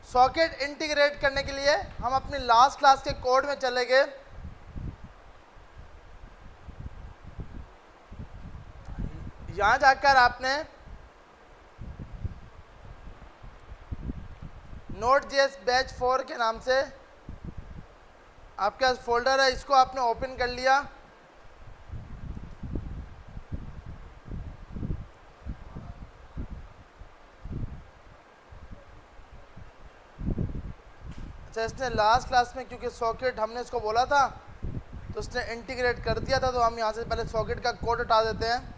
Socket integrate करने के लिए हम अपनी लास्ट क्लास के कोड में चले गए। यहां जाकर आपने Node.js बैच 4 के नाम से आपके पास फोल्डर है, इसको आपने ओपन कर लिया। अच्छा, इसने लास्ट क्लास में क्योंकि सॉकेट हमने इसको बोला था तो इसने इंटीग्रेट कर दिया था, तो हम यहाँ से पहले सॉकेट का कोड हटा देते हैं।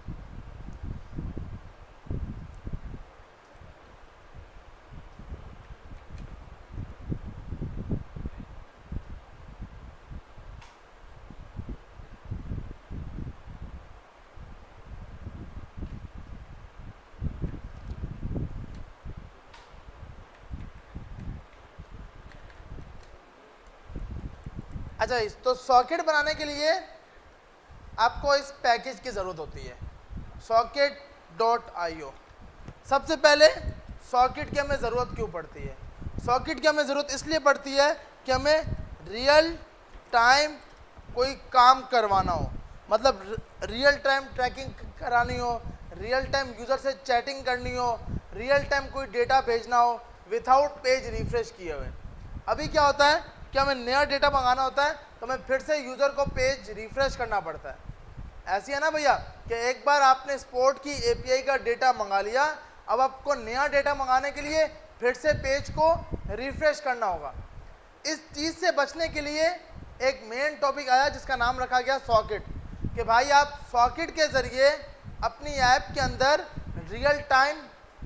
अच्छा, तो सॉकेट बनाने के लिए आपको इस पैकेज की ज़रूरत होती है, socket.io। सबसे पहले सॉकेट की हमें ज़रूरत क्यों पड़ती है? सॉकेट की हमें ज़रूरत इसलिए पड़ती है कि हमें रियल टाइम कोई काम करवाना हो, मतलब रियल टाइम ट्रैकिंग करानी हो, रियल टाइम यूज़र से चैटिंग करनी हो, रियल टाइम कोई डेटा भेजना हो विथआउट पेज रिफ्रेश किए हुए। अभी क्या होता है कि हमें नया डेटा मंगाना होता है तो हमें फिर से यूज़र को पेज रिफ्रेश करना पड़ता है। ऐसी है ना भैया कि एक बार आपने स्पोर्ट की एपीआई का डेटा मंगा लिया, अब आपको नया डेटा मंगाने के लिए फिर से पेज को रिफ्रेश करना होगा। इस चीज़ से बचने के लिए एक मेन टॉपिक आया जिसका नाम रखा गया सॉकेट, कि भाई आप सॉकेट के ज़रिए अपनी ऐप के अंदर रियल टाइम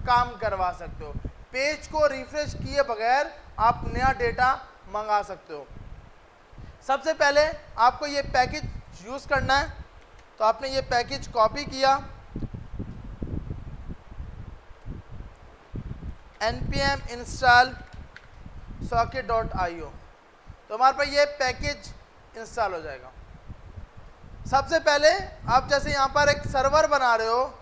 काम करवा सकते हो, पेज को रिफ्रेश किए बगैर आप नया डेटा मंगा सकते हो। सबसे पहले आपको ये पैकेज यूज़ करना है, तो आपने ये पैकेज कॉपी किया, npm install socket.io, तो हमारे पास ये पैकेज इंस्टॉल हो जाएगा। सबसे पहले आप जैसे यहाँ पर एक सर्वर बना रहे हो,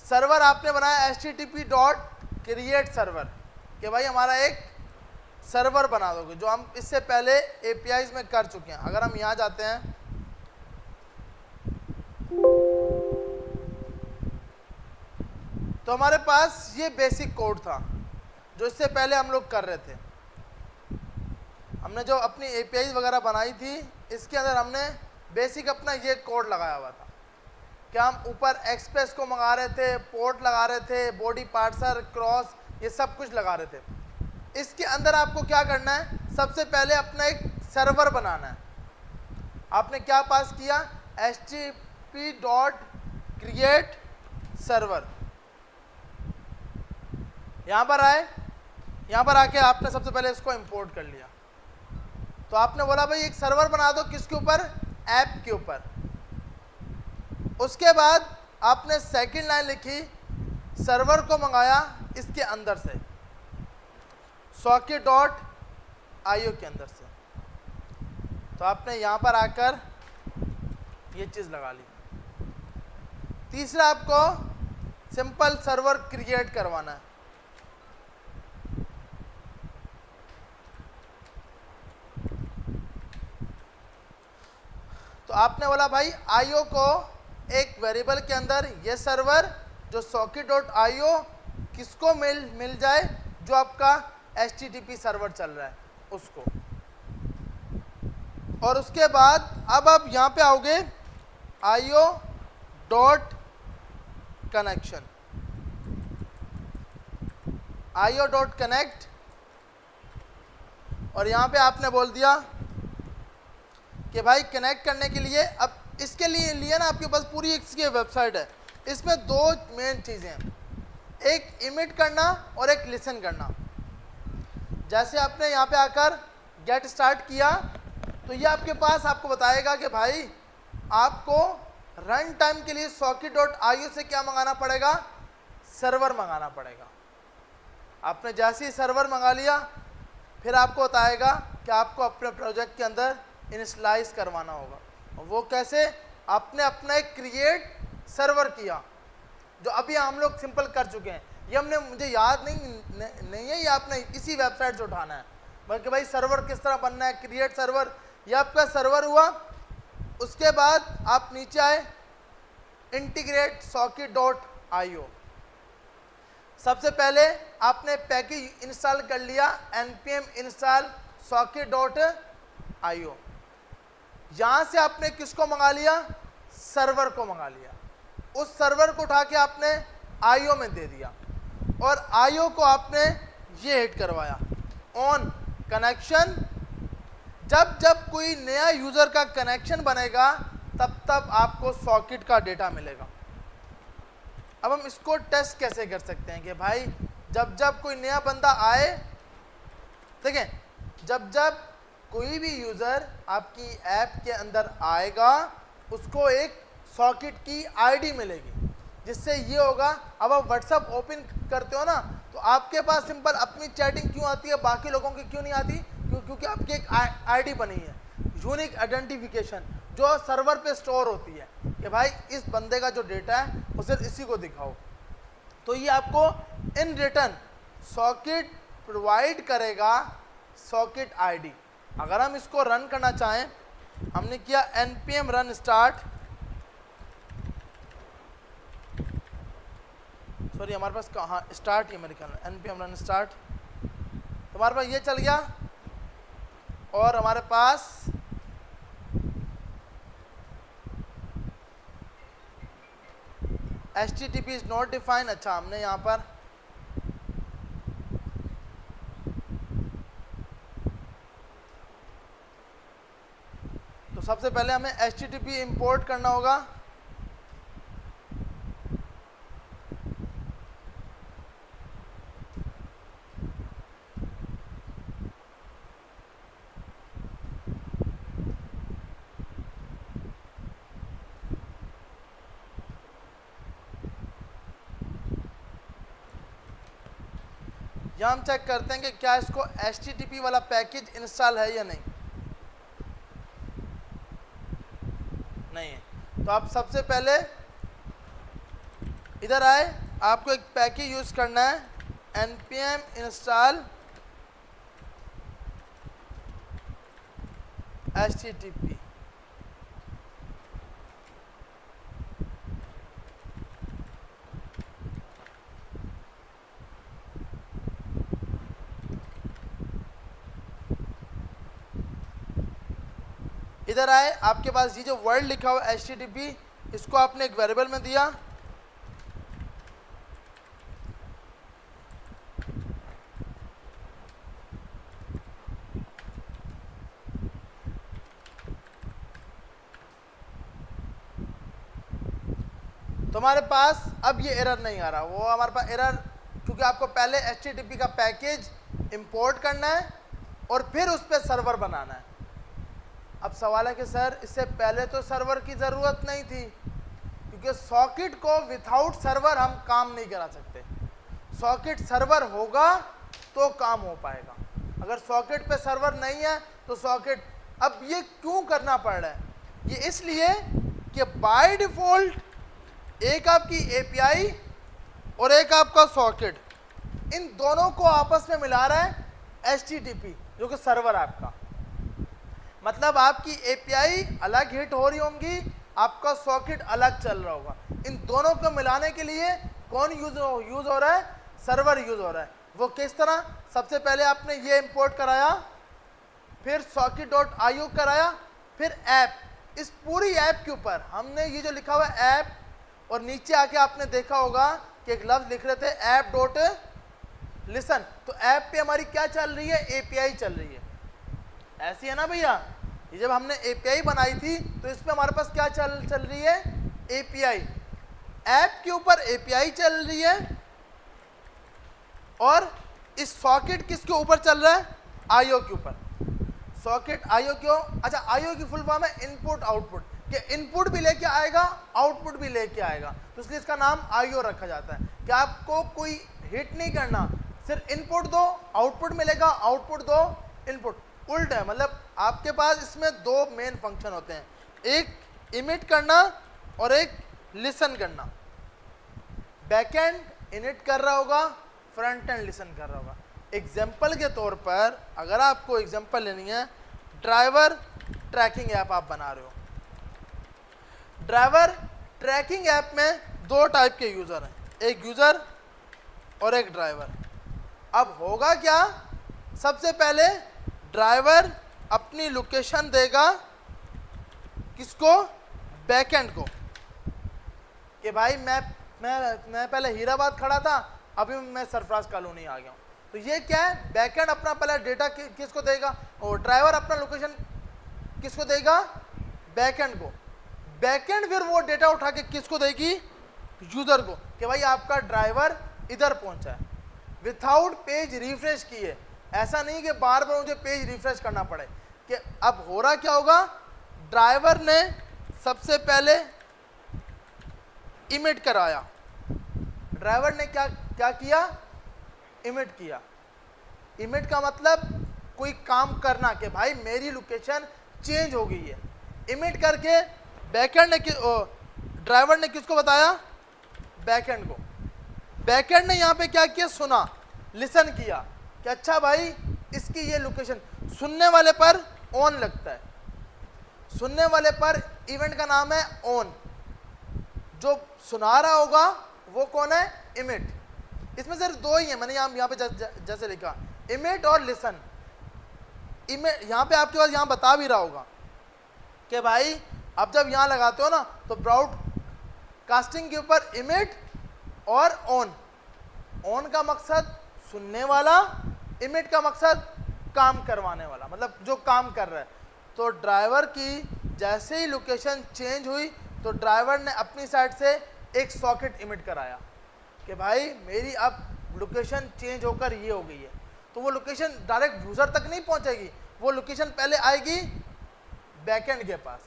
सर्वर आपने बनाया http.create सर्वर, कि भाई हमारा एक सर्वर बना दोगे, जो हम इससे पहले APIs में कर चुके हैं। अगर हम यहाँ जाते हैं तो हमारे पास ये बेसिक कोड था जो इससे पहले हम लोग कर रहे थे। हमने जो अपनी APIs वगैरह बनाई थी इसके अंदर हमने बेसिक अपना ये कोड लगाया हुआ था कि हम ऊपर एक्सप्रेस को मंगा रहे थे, पोर्ट लगा रहे थे, बॉडी पार्सर, क्रॉस, ये सब कुछ लगा रहे थे। इसके अंदर आपको क्या करना है, सबसे पहले अपना एक सर्वर बनाना है। आपने क्या पास किया, http.create सर्वर। यहाँ पर आए, यहाँ पर आके आपने सबसे पहले इसको इंपोर्ट कर लिया। तो आपने बोला भाई एक सर्वर बना दो, किसके ऊपर, ऐप के ऊपर। उसके बाद आपने सेकंड लाइन लिखी, सर्वर को मंगाया इसके अंदर से, socket.io के अंदर से। तो आपने यहाँ पर आकर ये चीज़ लगा ली। तीसरा आपको सिंपल सर्वर क्रिएट करवाना है। तो आपने बोला भाई IO को एक वेरिएबल के अंदर ये सर्वर जो socket.io किसको मिल जाए, जो आपका HTTP सर्वर चल रहा है उसको। और उसके बाद अब आप यहाँ पे आओगे IO.connection, IO.connect, और यहाँ पे आपने बोल दिया कि भाई कनेक्ट करने के लिए, अब इसके लिए ना आपके पास पूरी इसकी वेबसाइट है। इसमें दो मेन चीज़ें हैं, एक इमिट करना और एक लिसन करना। जैसे आपने यहाँ पे आकर गेट स्टार्ट किया तो ये आपके पास आपको बताएगा कि भाई आपको रन टाइम के लिए socket.io से क्या मंगाना पड़ेगा, सर्वर मंगाना पड़ेगा। आपने जैसे ही सर्वर मंगा लिया फिर आपको बताएगा कि आपको अपने प्रोजेक्ट के अंदर इनिशलाइज करवाना होगा। और वो कैसे, आपने अपना एक क्रिएट सर्वर किया, जो अभी हम लोग सिंपल कर चुके हैं। ये हमने मुझे याद नहीं है, ये आपने इसी वेबसाइट से उठाना है। बल्कि भाई सर्वर किस तरह बनना है, क्रिएट सर्वर, ये आपका सर्वर हुआ। उसके बाद आप नीचे आए इंटीग्रेट socket.io। सबसे पहले आपने पैकेज इंस्टॉल कर लिया npm install socket.io। यहां से आपने किसको मंगा लिया, सर्वर को मंगा लिया। उस सर्वर को उठा के आपने IO में दे दिया और IO को आपने ये हिट करवाया ऑन कनेक्शन। जब जब कोई नया यूजर का कनेक्शन बनेगा तब तब आपको सॉकेट का डेटा मिलेगा। अब हम इसको टेस्ट कैसे कर सकते हैं कि भाई जब जब कोई नया बंदा आए, देखें जब जब कोई भी यूज़र आपकी ऐप के अंदर आएगा उसको एक सॉकेट की आईडी मिलेगी, जिससे ये होगा। अब आप व्हाट्सअप ओपन करते हो ना, तो आपके पास सिंपल अपनी चैटिंग क्यों आती है, बाकी लोगों की क्यों नहीं आती? क्योंकि आपकी एक आईडी बनी है, यूनिक आइडेंटिफिकेशन, जो सर्वर पे स्टोर होती है कि भाई इस बंदे का जो डेटा है वो सिर्फ इसी को दिखाओ। तो ये आपको इन रिटर्न सॉकेट प्रोवाइड करेगा, सॉकेट आईडी। अगर हम इसको रन करना चाहें, हमने किया npm run start, सॉरी हमारे पास कहाँ स्टार्ट, ये मेरे ख्याल में npm run start, तो हमारे पास ये चल गया और हमारे पास HTTP is not defined। अच्छा, हमने यहाँ पर तो सबसे पहले हमें HTTP इंपोर्ट करना होगा। यहाँ हम चेक करते हैं कि क्या इसको HTTP वाला पैकेज इंस्टॉल है या नहीं है। तो आप सबसे पहले इधर आए, आपको एक पैकेज यूज करना है npm install HTTP। इधर आए, आपके पास ये जो वर्ड लिखा हुआ HTTP, इसको आपने एक वेरिएबल में दिया। तो हमारे पास अब ये एरर नहीं आ रहा, वो हमारे पास एरर, क्योंकि आपको पहले HTTP का पैकेज इंपोर्ट करना है और फिर उस पर सर्वर बनाना है। अब सवाल है कि सर इससे पहले तो सर्वर की ज़रूरत नहीं थी, क्योंकि सॉकेट को विथआउट सर्वर हम काम नहीं करा सकते। सॉकेट सर्वर होगा तो काम हो पाएगा, अगर सॉकेट पे सर्वर नहीं है तो सॉकेट। अब ये क्यों करना पड़ रहा है? ये इसलिए कि बाय डिफ़ॉल्ट एक आपकी API और एक आपका सॉकेट, इन दोनों को आपस में मिला रहा है HTTP, जो कि सर्वर आपका। मतलब आपकी API अलग हिट हो रही होंगी, आपका सॉकेट अलग चल रहा होगा। इन दोनों को मिलाने के लिए कौन यूज हो रहा है? सर्वर यूज हो रहा है। वो किस तरह? सबसे पहले आपने ये इंपोर्ट कराया, फिर socket.io कराया, फिर ऐप। इस पूरी ऐप के ऊपर हमने ये जो लिखा हुआ है ऐप, और नीचे आके आपने देखा होगा कि एक लफ्ज लिख रहे थे app.listen। तो ऐप पे हमारी क्या चल रही है? API चल रही है। ऐसी है ना भैया? ये जब हमने API बनाई थी तो इस पे हमारे पास क्या चल रही है? API। ऐप के ऊपर API चल रही है और इस सॉकेट किसके ऊपर चल रहा है? IO के ऊपर। सॉकेट IO क्यों? अच्छा, IO की फुल फॉर्म है इनपुट आउटपुट, कि इनपुट भी लेके आएगा, आउटपुट भी लेके आएगा, तो इसलिए इसका नाम IO रखा जाता है। कि आपको कोई हिट नहीं करना, सिर्फ इनपुट दो आउटपुट मिलेगा, आउटपुट दो इनपुट। उल्टा है, मतलब आपके पास इसमें दो मेन फंक्शन होते हैं, एक इमिट करना और एक लिसन करना। बैकएंड इनिट कर रहा होगा, फ्रंट एंड लिसन कर रहा होगा। एग्जाम्पल के तौर पर अगर आपको एग्जाम्पल लेनी है, ड्राइवर ट्रैकिंग ऐप आप बना रहे हो। ड्राइवर ट्रैकिंग ऐप में दो टाइप के यूज़र हैं, एक यूज़र और एक ड्राइवर। अब होगा क्या, सबसे पहले ड्राइवर अपनी लोकेशन देगा किसको, बैकएंड को, कि भाई मैं पहले हीराबाद खड़ा था, अभी मैं सरफराज कॉलोनी आ गया हूँ। तो ये क्या है, बैकएंड अपना पहले डेटा किसको देगा, और ड्राइवर अपना लोकेशन किसको देगा, बैकएंड को। बैकएंड फिर वो डेटा उठा के किसको देगी, यूजर को, कि भाई आपका ड्राइवर इधर पहुंचा है, विथआउट पेज रिफ्रेश किए। ऐसा नहीं कि बार बार मुझे पेज रिफ्रेश करना पड़े। कि अब हो रहा क्या होगा, ड्राइवर ने सबसे पहले इमिट कराया, ड्राइवर ने क्या किया, इमिट किया। इमिट का मतलब कोई काम करना, कि भाई मेरी लोकेशन चेंज हो गई है। इमिट करके बैकएंड ने ड्राइवर ने किसको बताया, बैकएंड को। बैकएंड ने यहाँ पे क्या किया, सुना, लिसन किया कि अच्छा भाई इसकी ये लोकेशन, सुनने वाले पर ऑन लगता है, सुनने वाले पर इवेंट का नाम है ऑन, जो सुना रहा होगा वो कौन है, इमिट। इसमें सिर्फ दो ही है, मैंने यहाँ पे जैसे लिखा इमिट और लिसन। इमिट यहाँ पे आपके पास यहाँ बता भी रहा होगा कि भाई अब जब यहाँ लगाते हो ना तो ब्रॉडकास्टिंग के ऊपर इमिट और ऑन। ऑन का मकसद सुनने वाला, इमिट का मकसद काम करवाने वाला, मतलब जो काम कर रहा है। तो ड्राइवर की जैसे ही लोकेशन चेंज हुई तो ड्राइवर ने अपनी साइड से एक सॉकेट इमिट कराया कि भाई मेरी अब लोकेशन चेंज होकर ये हो गई है। तो वो लोकेशन डायरेक्ट यूज़र तक नहीं पहुंचेगी, वो लोकेशन पहले आएगी बैकएंड के पास।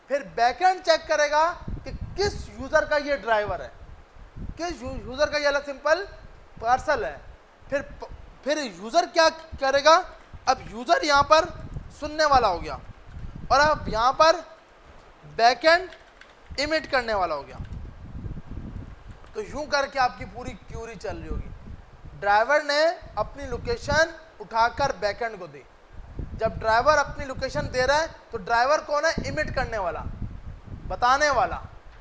फिर बैकएंड चेक करेगा कि किस यूज़र का ये ड्राइवर है, किस यूज़र का ये अलग सिंपल पार्सल है। फिर यूज़र क्या करेगा, अब यूज़र यहाँ पर सुनने वाला हो गया और अब यहाँ पर बैकएंड इमिट करने वाला हो गया। तो यूं करके आपकी पूरी क्यूरी चल रही होगी। ड्राइवर ने अपनी लोकेशन उठाकर बैकएंड को दी। जब ड्राइवर अपनी लोकेशन दे रहा है तो ड्राइवर कौन है, इमिट करने वाला, बताने वाला।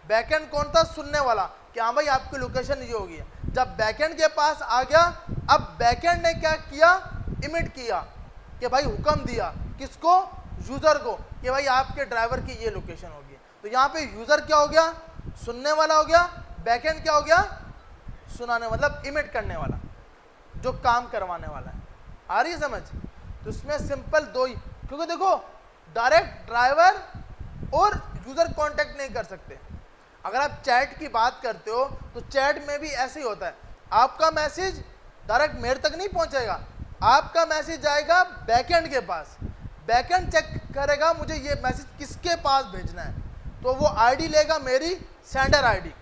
बैकएंड कौन था, सुनने वाला, कि हाँ भाई आपकी लोकेशन ये होगी। जब बैकएंड के पास आ गया, अब बैकएंड ने क्या किया, इमिट किया, कि भाई हुक्म दिया किसको, यूज़र को, कि भाई आपके ड्राइवर की ये लोकेशन होगी। तो यहाँ पे यूज़र क्या हो गया, सुनने वाला हो गया, बैकएंड क्या हो गया, सुनाने, मतलब इमिट करने वाला, जो काम करवाने वाला है। आ रही है समझ। तो इसमें सिंपल दो ही, क्योंकि देखो डायरेक्ट ड्राइवर और यूज़र कांटेक्ट नहीं कर सकते। अगर आप चैट की बात करते हो तो चैट में भी ऐसे ही होता है, आपका मैसेज डायरेक्ट मेरे तक नहीं पहुंचेगा, आपका मैसेज जाएगा बैकएंड के पास। बैकएंड चेक करेगा मुझे ये मैसेज किसके पास भेजना है, तो वो आईडी लेगा मेरी, सेंडर आईडी।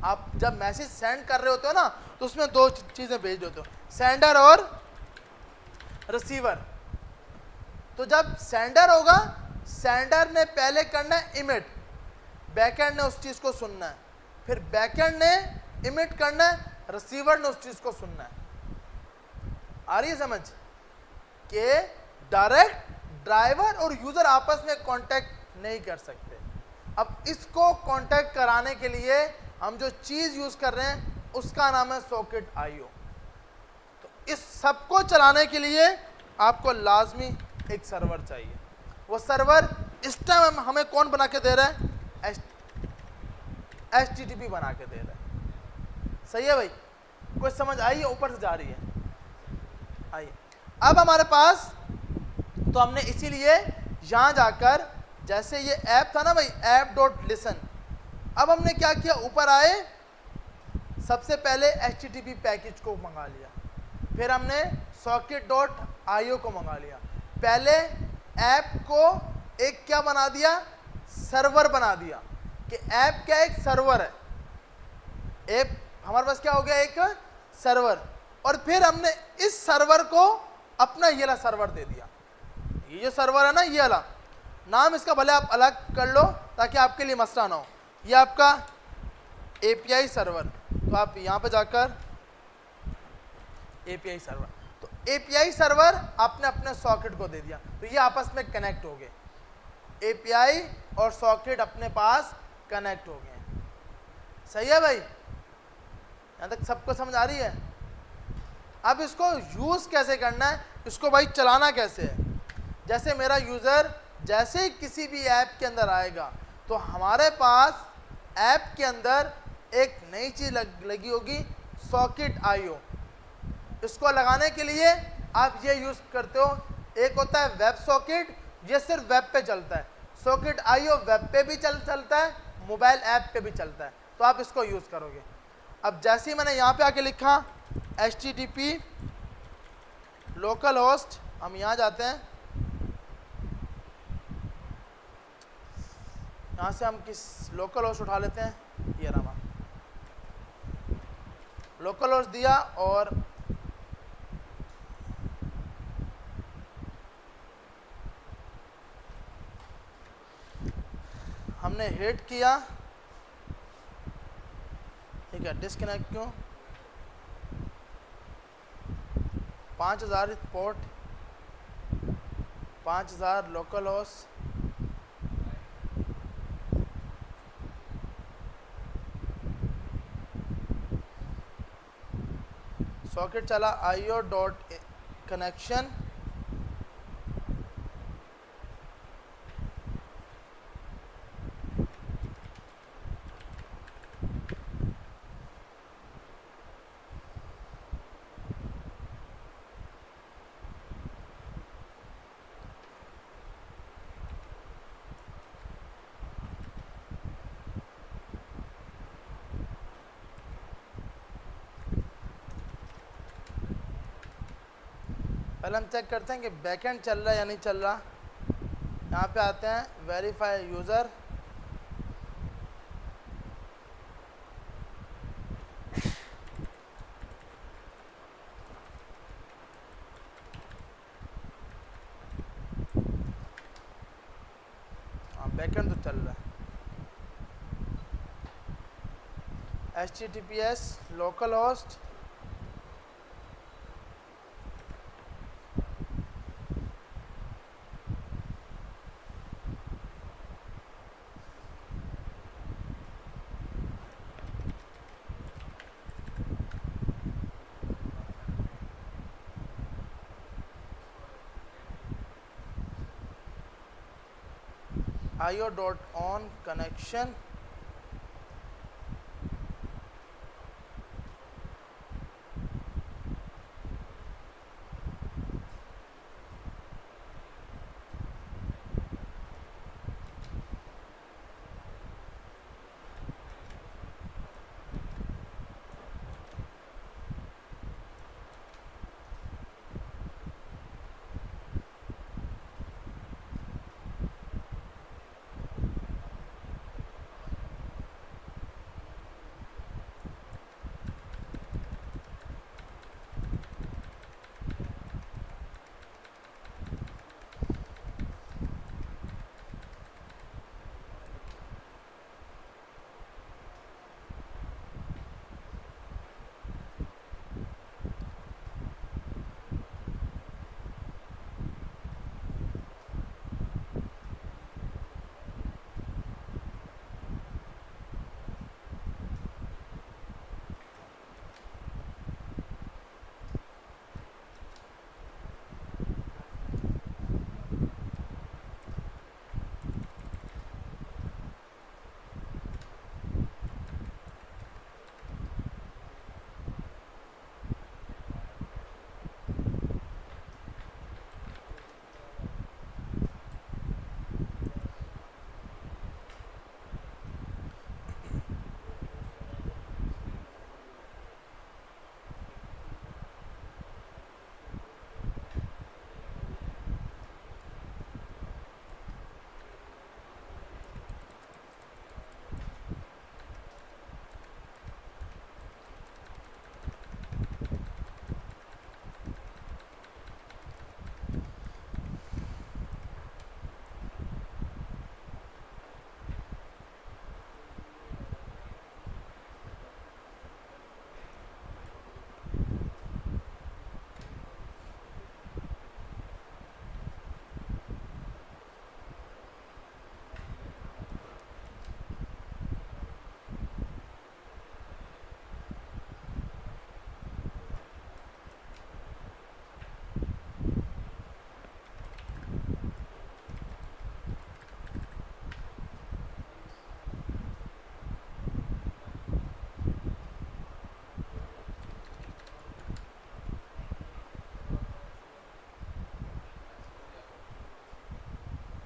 आप जब मैसेज सेंड कर रहे होते हो ना तो उसमें दो चीज़ें भेज देते हो, सेंडर और रिसीवर। तो जब सेंडर होगा, सेंडर ने पहले करना है इमिट, बैकएंड ने उस चीज़ को सुनना है, फिर बैकएंड ने इमिट करना है, रिसीवर ने उस चीज़ को सुनना है। आ रही है समझ कि डायरेक्ट ड्राइवर और यूज़र आपस में कांटेक्ट नहीं कर सकते। अब इसको कांटेक्ट कराने के लिए हम जो चीज़ यूज़ कर रहे हैं उसका नाम है सॉकेट आईओ। तो इस सबको चलाने के लिए आपको लाजमी एक सर्वर चाहिए। वो सर्वर इस टाइम हमें कौन बना के दे रहा है, HTTP बना के दे रहा है। सही है भाई, कुछ समझ आई है, ऊपर से जा रही है। आइए अब हमारे पास, तो हमने इसीलिए यहाँ जाकर, जैसे ये ऐप था ना भाई, app.listen, अब हमने क्या किया, ऊपर आए, सबसे पहले HTTP पैकेज को मंगा लिया, फिर हमने socket.io को मंगा लिया। पहले ऐप को एक क्या बना दिया, सर्वर बना दिया, कि ऐप क्या एक सर्वर है, ऐप हमारे पास क्या हो गया, एक सर्वर। और फिर हमने इस सर्वर को अपना ये वाला सर्वर दे दिया। ये जो सर्वर है ना, ये वाला नाम इसका भले आप अलग कर लो ताकि आपके लिए मसला ना हो। ये आपका API सर्वर। तो तो आप यहाँ पे जाकर एपीआई सर्वर, तो एपीआई सर्वर आपने अपने सॉकेट को दे दिया, तो ये आपस में कनेक्ट हो गए। एपीआई और सॉकेट अपने पास कनेक्ट हो गए। सही है भाई, यहाँ तक सबको समझ आ रही है? अब इसको यूज कैसे करना है, इसको भाई चलाना कैसे है। जैसे मेरा यूजर जैसे ही किसी भी ऐप के अंदर आएगा तो हमारे पास ऐप के अंदर एक नई चीज लगी होगी, सॉकेट आईओ। इसको लगाने के लिए आप ये यूज करते हो, एक होता है वेब सॉकेट, ये सिर्फ वेब पे चलता है। सॉकेट आईओ वेब पे भी चलता है, मोबाइल ऐप पे भी चलता है, तो आप इसको यूज करोगे। अब जैसे ही मैंने यहाँ पे आके लिखा HTTP लोकल होस्ट, हम यहाँ जाते हैं, यहाँ से हम किस लोकल होस्ट उठा लेते हैं, ये रहा लोकल होस्ट दिया, और हमने हिट किया, ठीक है, डिस्कनेक्ट क्यों, 5000 पोर्ट, 5000 लोकल होस्ट, सॉकेट चला IO डॉट कनेक्शन, पहले हम चेक करते हैं कि बैकएंड चल रहा है या नहीं चल रहा। यहाँ पे आते हैं वेरीफाई यूज़र, बैकएंड तो चल रहा है। HTTPS local host, IO dot on connection,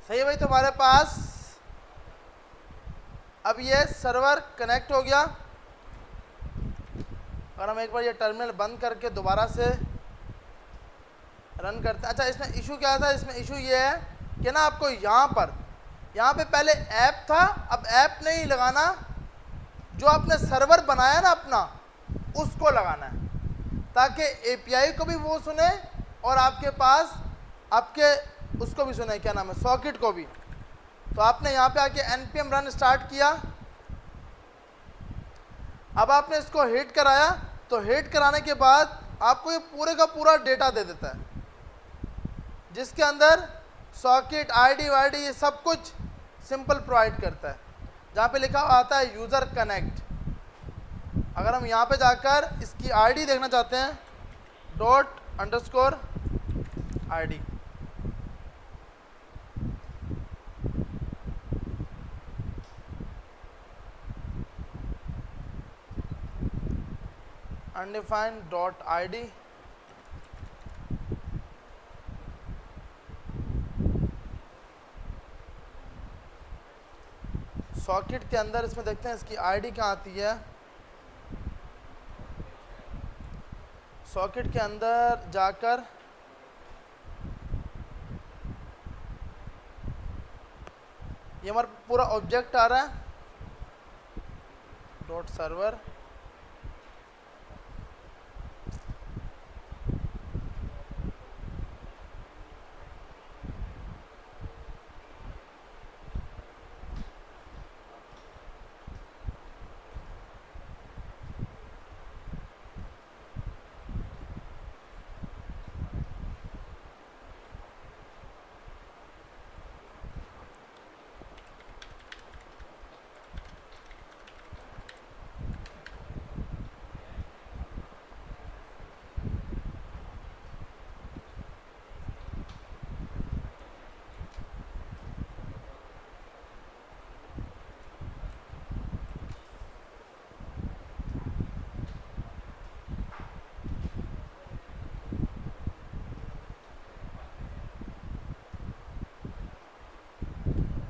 सही है भाई तुम्हारे पास। अब ये सर्वर कनेक्ट हो गया और हम एक बार ये टर्मिनल बंद करके दोबारा से रन करते हैं। अच्छा, इसमें इशू क्या था? इसमें इशू ये है कि ना आपको यहाँ पे पहले ऐप था, अब ऐप नहीं लगाना, जो आपने सर्वर बनाया ना अपना उसको लगाना है, ताकि एपीआई को भी वो सुने और आपके पास आपके उसको भी सुने, क्या नाम है, सॉकेट को भी। तो आपने यहाँ पे आके npm रन स्टार्ट किया। अब आपने इसको हिट कराया, तो हिट कराने के बाद आपको ये पूरे का पूरा डेटा दे देता है, जिसके अंदर सॉकेट आईडी वाईडी ये सब कुछ सिंपल प्रोवाइड करता है। जहाँ पे लिखा आता है यूज़र कनेक्ट, अगर हम यहाँ पे जाकर इसकी आईडी देखना चाहते हैं, ._id, undefined.id, सॉकेट के अंदर इसमें देखते हैं इसकी आईडी कहाँ आती है। सॉकेट के अंदर जाकर ये हमारा पूरा ऑब्जेक्ट आ रहा है, .server,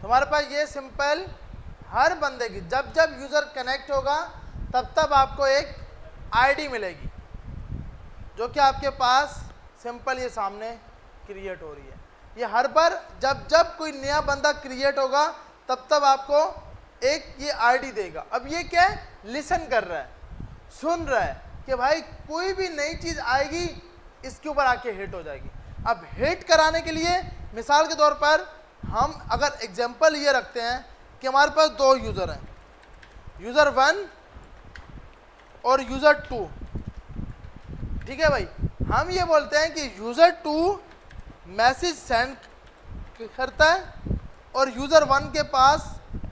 हमारे पास ये सिंपल हर बंदे की जब जब यूज़र कनेक्ट होगा तब तब आपको एक आईडी मिलेगी, जो कि आपके पास सिंपल ये सामने क्रिएट हो रही है। ये हर बार जब जब कोई नया बंदा क्रिएट होगा तब तब आपको एक ये आईडी देगा। अब ये क्या है, लिसन कर रहा है, सुन रहा है कि भाई कोई भी नई चीज़ आएगी इसके ऊपर आके हिट हो जाएगी। अब हिट कराने के लिए मिसाल के तौर पर हम अगर एग्जांपल ये रखते हैं कि हमारे पास दो यूज़र हैं, यूज़र 1 और यूज़र 2, ठीक है भाई। हम ये बोलते हैं कि यूज़र 2 मैसेज सेंड करता है और यूज़र 1 के पास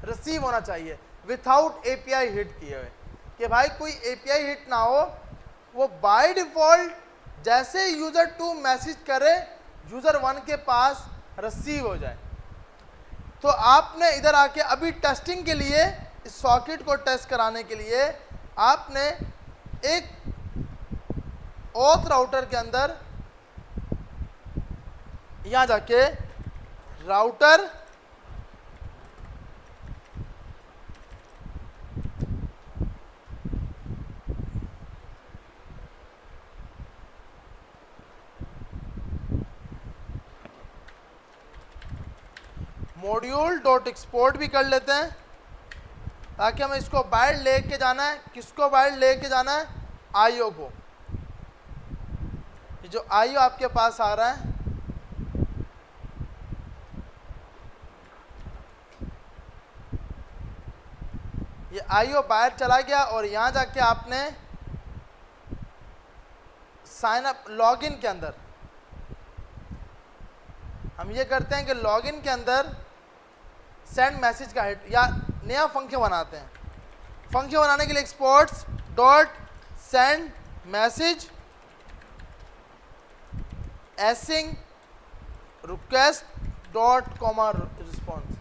रिसीव होना चाहिए विथआउट एपीआई हिट किए हुए, कि भाई कोई एपीआई हिट ना हो, वो बाय डिफ़ॉल्ट जैसे यूज़र 2 मैसेज करे यूज़र 1 के पास रिसीव हो जाए। तो आपने इधर आके अभी टेस्टिंग के लिए, इस सॉकेट को टेस्ट कराने के लिए आपने एक ऑथ राउटर के अंदर यहाँ जाके राउटर module.export भी कर लेते हैं, ताकि हमें इसको बाहर लेके जाना है। किसको बाहर लेके जाना है? आईओ को। ये जो आईओ आपके पास आ रहा है, ये आईओ बाहर चला गया और यहाँ जाके आपने साइन अप, लॉगिन के अंदर हम ये करते हैं कि लॉगिन के अंदर सेंड मैसेज का हिट या नया फंक्शन बनाते हैं। फंक्शन बनाने के लिए exports dot send message async request dot comma response.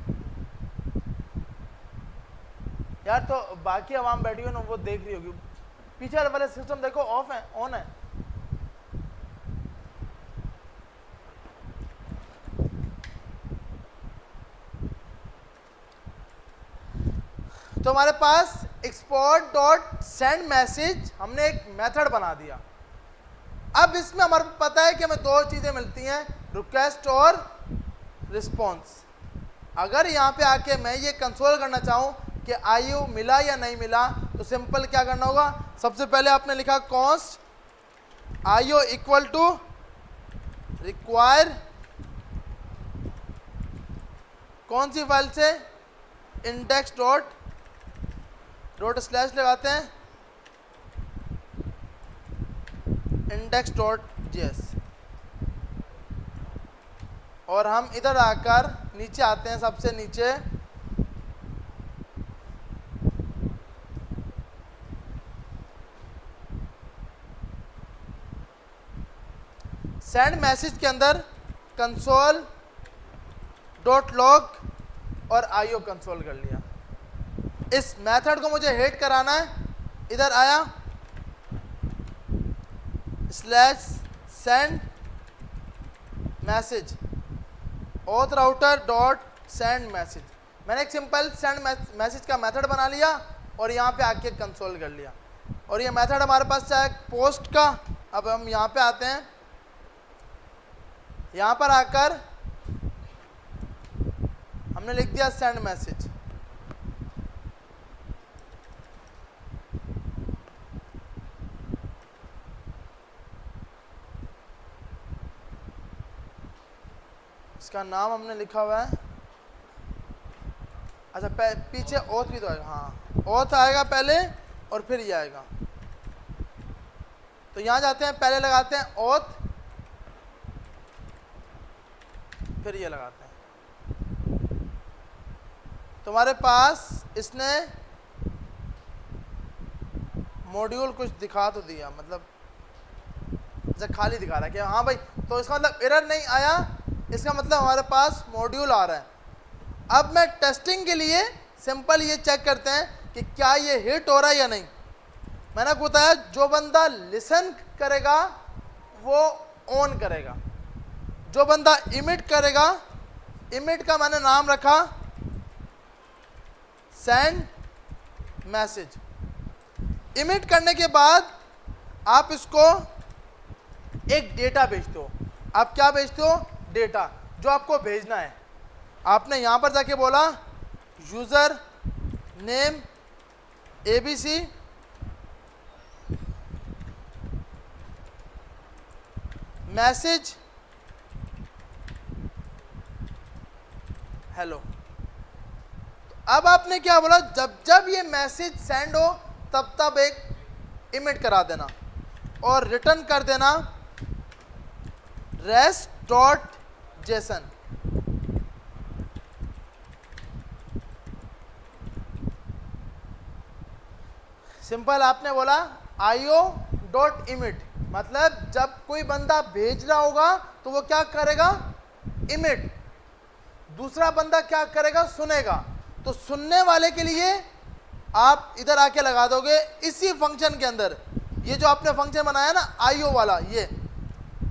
यार तो बाकी आवाम बैठी हुई ना, वो देख रही होगी, पीछे वाले सिस्टम देखो ऑफ है, ऑन है। तो हमारे पास एक्सपोर्ट डॉट सेंड मैसेज हमने एक मेथड बना दिया। अब इसमें हमारे को पता है कि हमें दो चीज़ें मिलती हैं, रिक्वेस्ट और रिस्पॉन्स। अगर यहाँ पे आके मैं ये कंसोल करना चाहूँ कि आयु मिला या नहीं मिला, तो सिंपल क्या करना होगा, सबसे पहले आपने लिखा कॉन्स्ट आयु इक्वल टू रिक्वायर, कौन सी फाइल से, इंडेक्स डॉट स्लैश लगाते हैं, index.js, और हम इधर आकर नीचे आते हैं, सबसे नीचे सेंड मैसेज के अंदर कंसोल डॉट लॉग और आईओ कंसोल कर लिया। इस मेथड को मुझे हेड कराना है, इधर आया slash send message auth router dot send message, मैंने एक सिंपल सेंड मैसेज का मेथड बना लिया और यहाँ पे आके कंसोल कर लिया। और ये मेथड हमारे पास चाहे पोस्ट का, अब हम यहाँ पे आते हैं, यहाँ पर आकर हमने लिख दिया सेंड मैसेज, इसका नाम हमने लिखा हुआ है, अच्छा पीछे ओथ भी तो आएगा, हाँ ओथ आएगा पहले और फिर ये आएगा। तो यहाँ जाते हैं, पहले लगाते हैं ओथ, फिर ये लगाते हैं। तुम्हारे पास इसने मॉड्यूल कुछ दिखा तो दिया, मतलब जैसे खाली दिखा रहा है कि हाँ भाई, तो इसका मतलब एरर नहीं आया, इसका मतलब हमारे पास मॉड्यूल आ रहा है। अब मैं टेस्टिंग के लिए सिंपल ये चेक करते हैं कि क्या ये हिट हो रहा है या नहीं। मैंने आपको बताया जो बंदा लिसन करेगा वो ऑन करेगा, जो बंदा इमिट करेगा, इमिट का मैंने नाम रखा सेंड मैसेज। इमिट करने के बाद आप इसको एक डेटा भेजते हो। आप क्या भेजते हो, डेटा जो आपको भेजना है। आपने यहां पर जाके बोला user name ABC, message hello. अब आपने क्या बोला, जब जब ये मैसेज सेंड हो तब तब एक इमिट करा देना और रिटर्न कर देना rest.json। सिंपल आपने बोला io.emit, मतलब जब कोई बंदा भेज रहा होगा तो वो क्या करेगा, इमिट। दूसरा बंदा क्या करेगा, सुनेगा। तो सुनने वाले के लिए आप इधर आके लगा दोगे इसी फंक्शन के अंदर, ये जो आपने फंक्शन बनाया ना io वाला, ये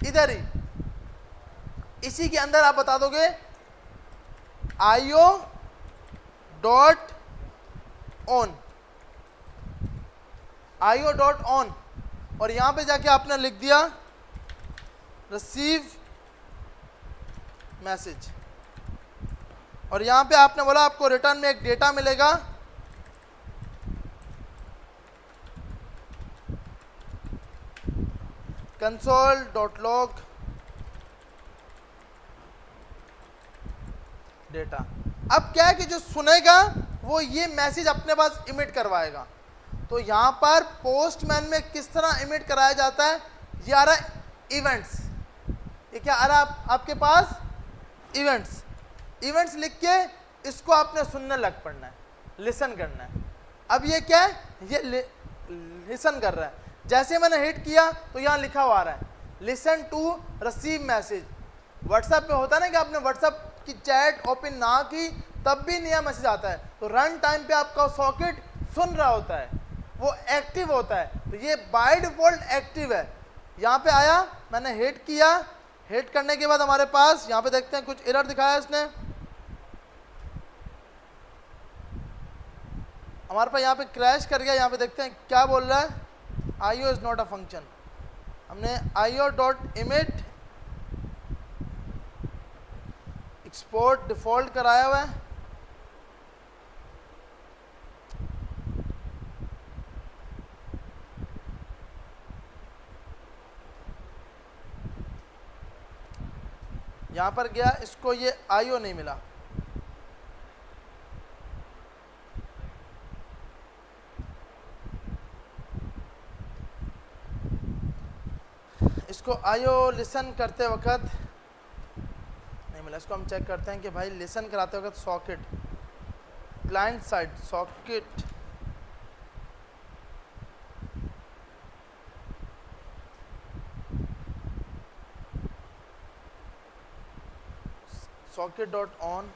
इधर ही इसी के अंदर आप बता दोगे io.on, io.on, और यहां पे जाके आपने लिख दिया रिसीव मैसेज, और यहां पे आपने बोला आपको रिटर्न में एक डेटा मिलेगा, console.log डेटा। अब क्या है कि जो सुनेगा वो ये मैसेज अपने पास इमिट करवाएगा। तो यहां पर पोस्टमैन में किस तरह इमिट कराया जाता है, ये आ रहा है इवेंट्स। ये क्या आ रहा है आपके पास, इवेंट्स। इवेंट्स लिख के इसको आपने सुनने लग पड़ना है, लिसन करना है। अब ये क्या है, ये लिसन कर रहा है। जैसे मैंने हिट किया तो यहाँ लिखा हुआ आ रहा है listen to receive message. WhatsApp में होता है ना कि आपने व्हाट्सएप की चैट ओपन ना की तब भी नया मैसेज आता है, तो रन टाइम पे आपका सॉकेट सुन रहा होता है, वो एक्टिव होता है। तो ये बाय डिफॉल्ट एक्टिव है। यहाँ पे आया, मैंने हिट किया, हिट करने के बाद हमारे पास यहाँ पे देखते हैं कुछ एरर दिखाया इसने। हमारे पास यहाँ पे क्रैश कर गया, यहाँ पे देखते हैं क्या बोल रहा है, IO is not a function. हमने IO dot emit export default कराया हुआ है, यहाँ पर गया, इसको ये IO नहीं मिला। इसको IO लिसन करते वक्त नहीं मिला। इसको हम चेक करते हैं कि भाई लिसन कराते वक्त socket, client side socket, socket dot on,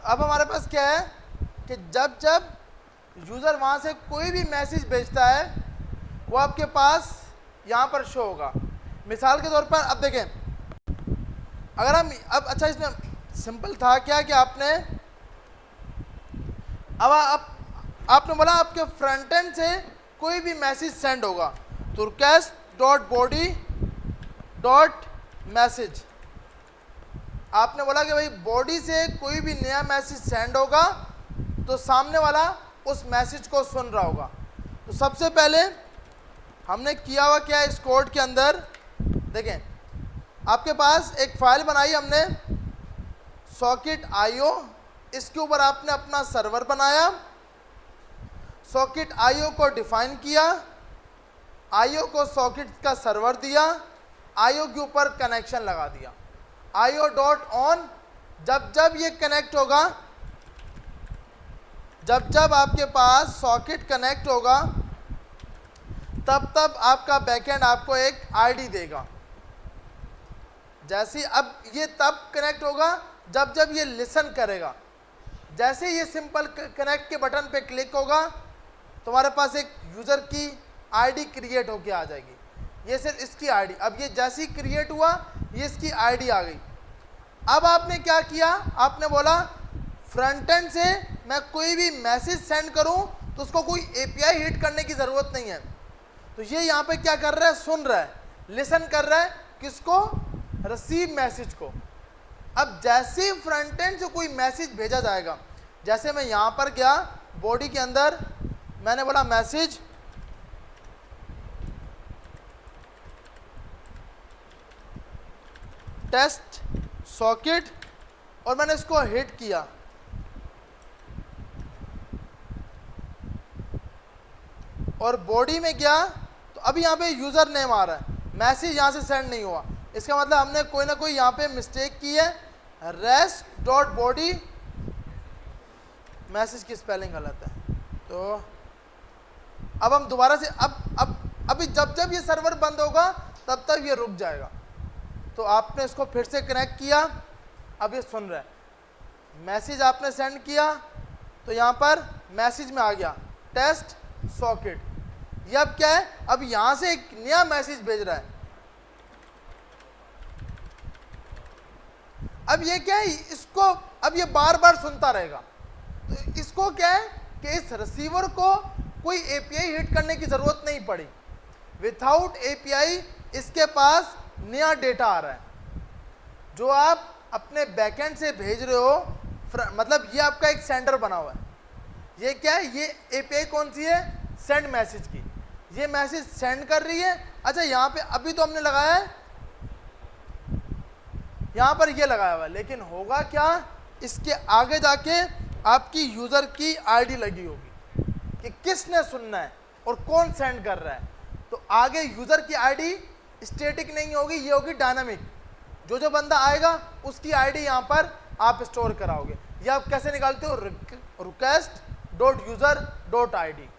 अब हमारे पास क्या है कि जब जब यूज़र वहाँ से कोई भी मैसेज भेजता है वो आपके पास यहाँ पर शो होगा। मिसाल के तौर पर अब देखें, अगर हम अब अच्छा इसमें सिंपल था क्या कि आपने अब आपने बोला आपके फ्रंट एंड से कोई भी मैसेज सेंड होगा तो request dot body dot message, आपने बोला कि भाई बॉडी से कोई भी नया मैसेज सेंड होगा तो सामने वाला उस मैसेज को सुन रहा होगा। तो सबसे पहले हमने किया हुआ क्या है, इस कोड के अंदर देखें, आपके पास एक फाइल बनाई हमने सॉकेट आईओ, इसके ऊपर आपने अपना सर्वर बनाया, सॉकेट आईओ को डिफाइन किया, आईओ को सॉकेट का सर्वर दिया, आईओ के ऊपर कनेक्शन लगा दिया, आईओ डॉट ऑन, जब जब ये कनेक्ट होगा, जब जब आपके पास सॉकेट कनेक्ट होगा तब तब आपका बैकएंड आपको एक आईडी देगा। जैसे अब ये तब कनेक्ट होगा जब जब ये लिसन करेगा, जैसे ये सिंपल कनेक्ट के बटन पे क्लिक होगा तुम्हारे पास एक यूज़र की आईडी क्रिएट होके आ जाएगी। ये सिर्फ इसकी आईडी, अब ये जैसे ही क्रिएट हुआ ये इसकी आईडी आ गई। अब आपने क्या किया, आपने बोला फ्रंट एंड से मैं कोई भी मैसेज सेंड करूं तो उसको कोई एपीआई हिट करने की ज़रूरत नहीं है। तो ये यहाँ पे क्या कर रहा है, सुन रहा है, लिसन कर रहा है, किसको, रिसीव मैसेज को। अब जैसे ही फ्रंट एंड से कोई मैसेज भेजा जाएगा, जैसे मैं यहाँ पर गया बॉडी के अंदर, मैंने बोला मैसेज टेस्ट सॉकेट और मैंने इसको हिट किया, और बॉडी में गया तो अभी यहाँ पे यूज़र नेम आ रहा है, मैसेज यहाँ से सेंड नहीं हुआ। इसका मतलब हमने कोई ना कोई यहाँ पे मिस्टेक की है, रेस्ट डॉट बॉडी, मैसेज की स्पेलिंग गलत है। तो अब हम दोबारा से अभी जब जब ये सर्वर बंद होगा तब तक ये रुक जाएगा। तो आपने इसको फिर से कनेक्ट किया, अब ये सुन रहा है, मैसेज आपने सेंड किया तो यहाँ पर मैसेज में आ गया टेस्ट सॉकेट। ये अब क्या है, अब यहाँ से एक नया मैसेज भेज रहा है। अब ये क्या है, इसको अब ये बार बार सुनता रहेगा। तो इसको क्या है कि इस रिसीवर को कोई एपीआई हिट करने की ज़रूरत नहीं पड़ी, विथआउट एपीआई इसके पास नया डेटा आ रहा है जो आप अपने बैकएंड से भेज रहे हो। मतलब ये आपका एक सेंडर बना हुआ है, ये क्या है, ये एपीआई कौन सी है, सेंड मैसेज की, ये मैसेज सेंड कर रही है। अच्छा यहाँ पे अभी तो हमने लगाया है, यहाँ पर ये लगाया हुआ है, लेकिन होगा क्या, इसके आगे जाके आपकी यूज़र की आईडी लगी होगी कि किसने सुनना है और कौन सेंड कर रहा है। तो आगे यूज़र की आईडी स्टैटिक नहीं होगी, ये होगी डायनामिक। जो जो बंदा आएगा उसकी आईडी यहाँ पर आप स्टोर कराओगे। ये आप कैसे निकालते हो, request dot user dot ID.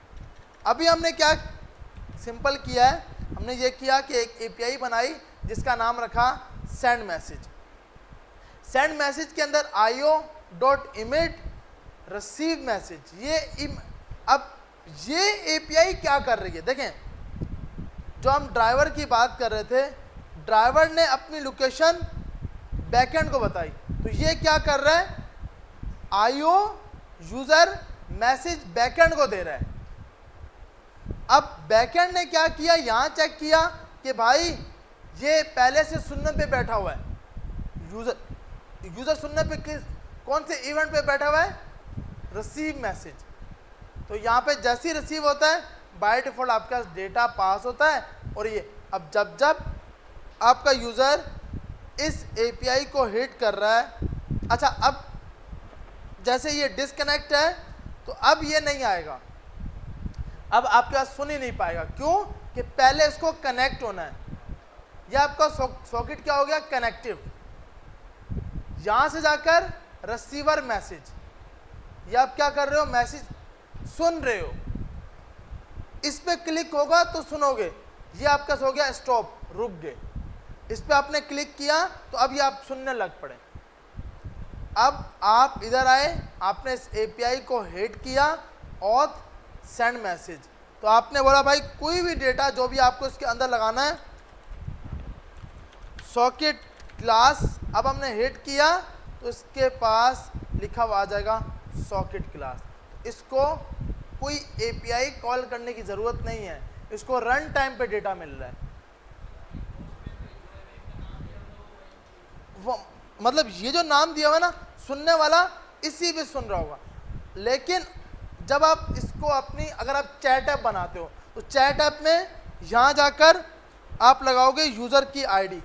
अभी हमने क्या सिंपल किया है, हमने ये किया कि एक एपीआई बनाई जिसका नाम रखा सेंड मैसेज। सेंड मैसेज के अंदर IO dot emit receive message. अब ये एपीआई क्या कर रही है, देखें, जो हम ड्राइवर की बात कर रहे थे, ड्राइवर ने अपनी लोकेशन बैकएंड को बताई, तो ये क्या कर रहा है, आईओ यूज़र मैसेज बैकएंड को दे रहा है। अब बैकएंड ने क्या किया, यहाँ चेक किया कि भाई ये पहले से सुनने पे बैठा हुआ है, यूज़र सुनने पे कौन से इवेंट पे बैठा हुआ है, रिसीव मैसेज। तो यहाँ पे जैसे ही रिसीव होता है बाय डिफ़ॉल्ट आपका डेटा पास होता है। और ये अब जब जब आपका यूज़र इस एपीआई को हिट कर रहा है, अच्छा अब जैसे ये डिसकनेक्ट है तो अब ये नहीं आएगा, अब आपके पास सुन ही नहीं पाएगा। क्यों कि पहले इसको कनेक्ट होना है। यह आपका सॉकेट क्या हो गया, कनेक्टिव। यहाँ से जाकर रिसीवर मैसेज, ये आप क्या कर रहे हो, मैसेज सुन रहे हो, इस पे क्लिक होगा तो सुनोगे। ये आपका हो गया स्टॉप, रुक गए। इस पे आपने क्लिक किया तो अब ये आप सुनने लग पड़े। अब आप इधर आए, आपने इस एपीआई को हिट किया और सेंड मैसेज, तो आपने बोला भाई कोई भी डेटा जो भी आपको इसके अंदर लगाना है, सॉकेट क्लास, अब हमने हिट किया तो इसके पास लिखा हुआ आ जाएगा सॉकेट क्लास। इसको कोई एपीआई कॉल करने की ज़रूरत नहीं है, इसको रन टाइम पे डेटा मिल रहा है। वो मतलब ये जो नाम दिया हुआ है ना, सुनने वाला इसी पे सुन रहा होगा। लेकिन जब आप इसको अपनी, अगर आप चैट ऐप बनाते हो तो चैट ऐप में यहाँ जाकर आप लगाओगे यूज़र की आईडी,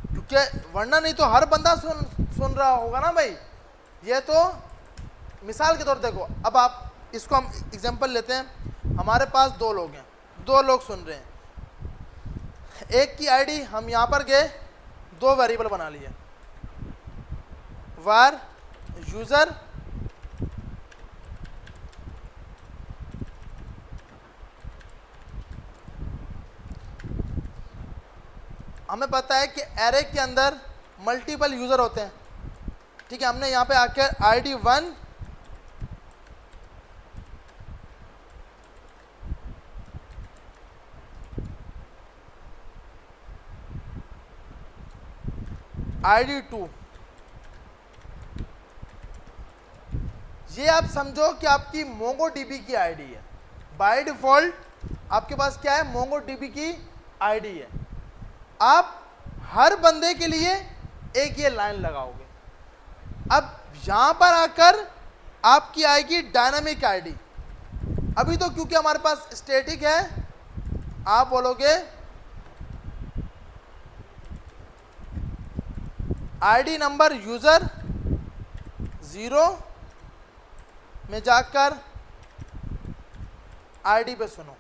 क्योंकि वरना नहीं तो हर बंदा सुन रहा होगा ना भाई। ये तो मिसाल के तौर देखो, अब आप इसको हम एग्जांपल लेते हैं, हमारे पास दो लोग हैं, दो लोग सुन रहे हैं, एक की आईडी हम यहाँ पर गए, दो वेरिएबल बना लिए, var यूज़र हमें पता है कि एरे के अंदर मल्टीपल यूज़र होते हैं, ठीक है। हमने यहाँ पे आकर ID 1 ID 2, ये आप समझो कि आपकी MongoDB की आईडी है। बाय डिफॉल्ट आपके पास क्या है, MongoDB की आईडी है। आप हर बंदे के लिए एक ये लाइन लगाओगे। अब यहां पर आकर आपकी आएगी डायनामिक आईडी। अभी तो क्योंकि हमारे पास स्टैटिक है, आप बोलोगे आईडी नंबर यूज़र 0 में जाकर आईडी पे सुनो।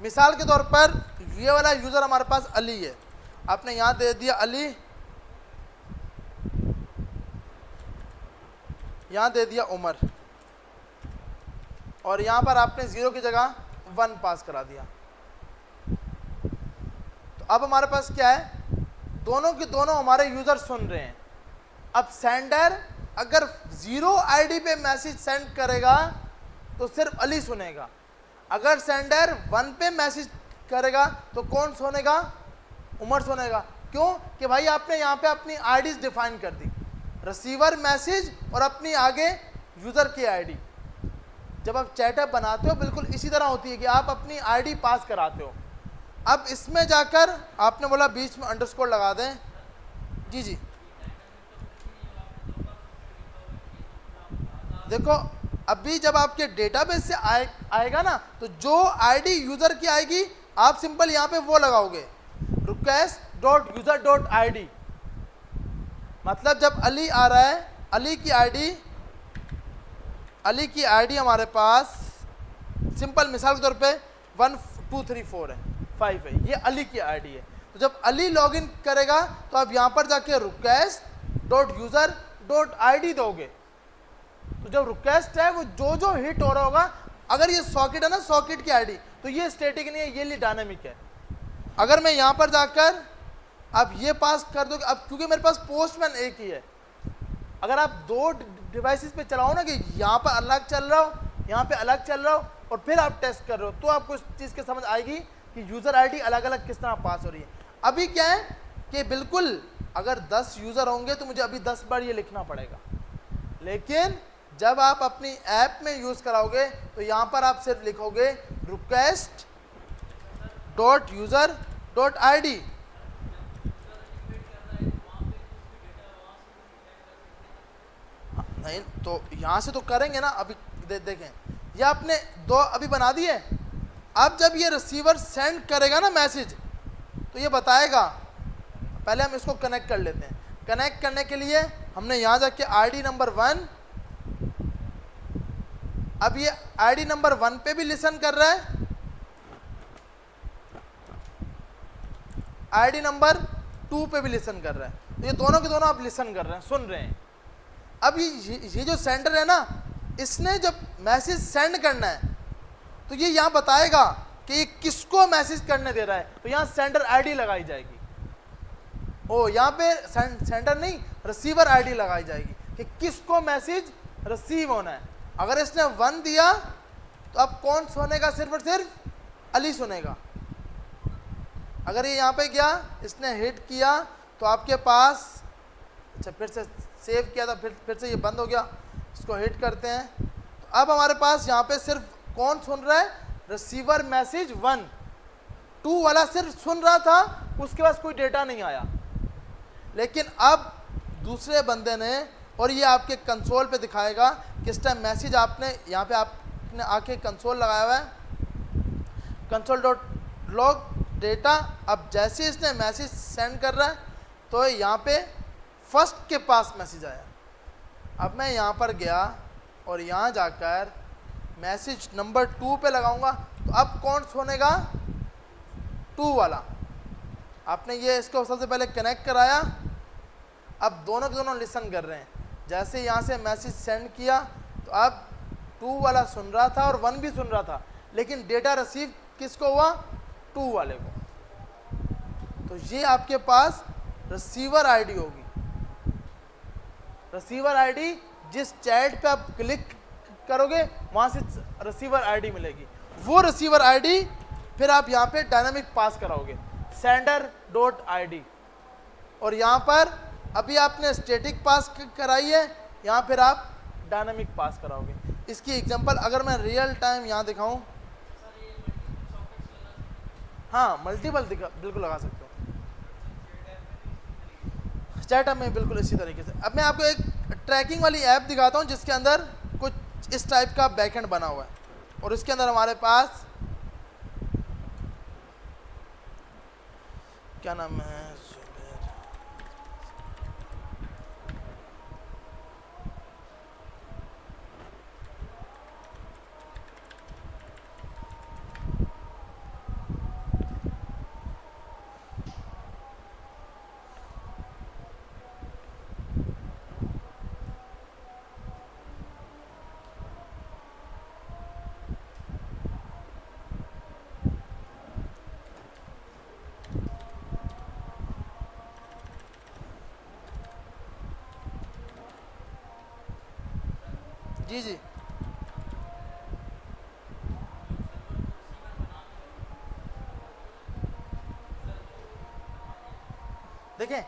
मिसाल के तौर पर ये वाला यूज़र हमारे पास अली है, आपने यहाँ दे दिया अली, यहाँ दे दिया उमर, और यहाँ पर आपने 0 की जगह 1 पास करा दिया। तो अब हमारे पास क्या है, दोनों के दोनों हमारे यूज़र सुन रहे हैं। अब सेंडर अगर 0 आईडी पे मैसेज सेंड करेगा तो सिर्फ अली सुनेगा, अगर सेंडर 1 पे मैसेज करेगा तो कौन सुनेगा, उमर सुनेगा। क्यों कि भाई आपने यहाँ पे अपनी आईडीज डिफाइन कर दी, रिसीवर मैसेज और अपनी आगे यूज़र की आईडी। जब आप चैट ऐप बनाते हो बिल्कुल इसी तरह होती है कि आप अपनी आईडी पास कराते हो। अब इसमें जाकर आपने बोला बीच में अंडरस्कोर लगा दें, जी जी देखो, अभी जब आपके डेटाबेस से आएगा ना, तो जो आईडी यूज़र की आएगी आप सिंपल यहाँ पे वो लगाओगे request.user.id। मतलब जब अली आ रहा है, अली की आईडी हमारे पास सिंपल मिसाल के तौर पे 1 2 3 4 है, 5 है, ये अली की आईडी है। तो जब अली लॉगिन करेगा तो आप यहाँ पर जाके request.user.id दोगे। तो जब रिक्वेस्ट है वो जो हिट हो रहा होगा, अगर ये सॉकेट है ना, सॉकेट की आईडी, तो ये स्टैटिक नहीं है, ये डायनामिक है। अगर मैं यहाँ पर जाकर अब ये पास कर दो, अब क्योंकि मेरे पास पोस्टमैन एक ही है, अगर आप दो डिवाइसेस पे चलाओ ना कि यहाँ पर अलग चल रहा हो, यहाँ पे अलग चल रहा हो, और फिर आप टेस्ट कर रहे हो, तो आपको इस चीज़ की समझ आएगी कि यूज़र आईडी अलग अलग किस तरह पास हो रही है। अभी क्या है कि बिल्कुल अगर 10 यूज़र होंगे तो मुझे अभी 10 बार ये लिखना पड़ेगा, लेकिन जब आप अपनी ऐप में यूज़ कराओगे तो यहाँ पर आप सिर्फ लिखोगे request.user.id। नहीं तो यहाँ से तो करेंगे ना, अभी देखें ये आपने 2 अभी बना दिए। अब जब ये रिसीवर सेंड करेगा ना मैसेज, तो ये बताएगा, पहले हम इसको कनेक्ट कर लेते हैं। कनेक्ट करने के लिए हमने यहाँ जाके आईडी नंबर 1, अब ये आईडी नंबर 1 पे भी लिसन कर रहा है, आईडी नंबर 2 पे भी लिसन कर रहा है। तो ये दोनों के दोनों आप लिसन कर रहे हैं, सुन रहे हैं। अब ये जो सेंडर है ना, इसने जब मैसेज सेंड करना है तो ये यहाँ बताएगा कि ये किसको मैसेज करने दे रहा है, तो यहाँ सेंडर आईडी लगाई जाएगी। ओ यहाँ पे सेंडर नहीं, रिसीवर आईडी लगाई जाएगी कि किसको मैसेज रिसीव होना है। अगर इसने 1 दिया तो अब कौन सुनेगा? सिर्फ और सिर्फ अली सुनेगा। अगर ये यहाँ पे गया, इसने हिट किया तो आपके पास, अच्छा फिर से सेव किया था, फिर से ये बंद हो गया, इसको हिट करते हैं तो अब हमारे पास यहाँ पे सिर्फ कौन सुन रहा है? रिसीवर मैसेज 1, 2 वाला सिर्फ सुन रहा था, उसके पास कोई डेटा नहीं आया। लेकिन अब दूसरे बंदे ने, और ये आपके कंसोल पे दिखाएगा किस टाइम मैसेज आपने, यहाँ पे आपने आके कंसोल लगाया हुआ है, console.log डेटा। अब जैसे इसने मैसेज सेंड कर रहा है तो यहाँ पे फर्स्ट के पास मैसेज आया। अब मैं यहाँ पर गया और यहाँ जाकर मैसेज नंबर 2 पे लगाऊंगा तो अब कौन सुनेगा? 2 वाला। आपने ये इसको सबसे पहले कनेक्ट कराया, अब दोनों के दोनों लिसन कर रहे हैं। जैसे यहाँ से मैसेज सेंड किया तो अब 2 वाला सुन रहा था और 1 भी सुन रहा था, लेकिन डेटा रिसीव किसको हुआ? 2 वाले को। तो ये आपके पास रिसीवर आईडी होगी। रिसीवर आईडी जिस चैट पे आप क्लिक करोगे वहां से रिसीवर आईडी मिलेगी। वो रिसीवर आईडी फिर आप यहाँ पे डायनामिक पास कराओगे, sender.id। और यहाँ पर अभी आपने स्टैटिक पास कराई है, यहाँ फिर आप डायनामिक पास कराओगे। इसकी एग्जांपल अगर मैं रियल टाइम यहाँ दिखाऊं, हाँ मल्टीपल बिल्कुल लगा सकते हो, चैट में बिल्कुल इसी तरीके से। अब मैं आपको एक ट्रैकिंग वाली ऐप दिखाता हूँ जिसके अंदर कुछ इस टाइप का बैकएंड बना हुआ है और इसके अंदर हमारे पास क्या नाम है, जी जी देखें,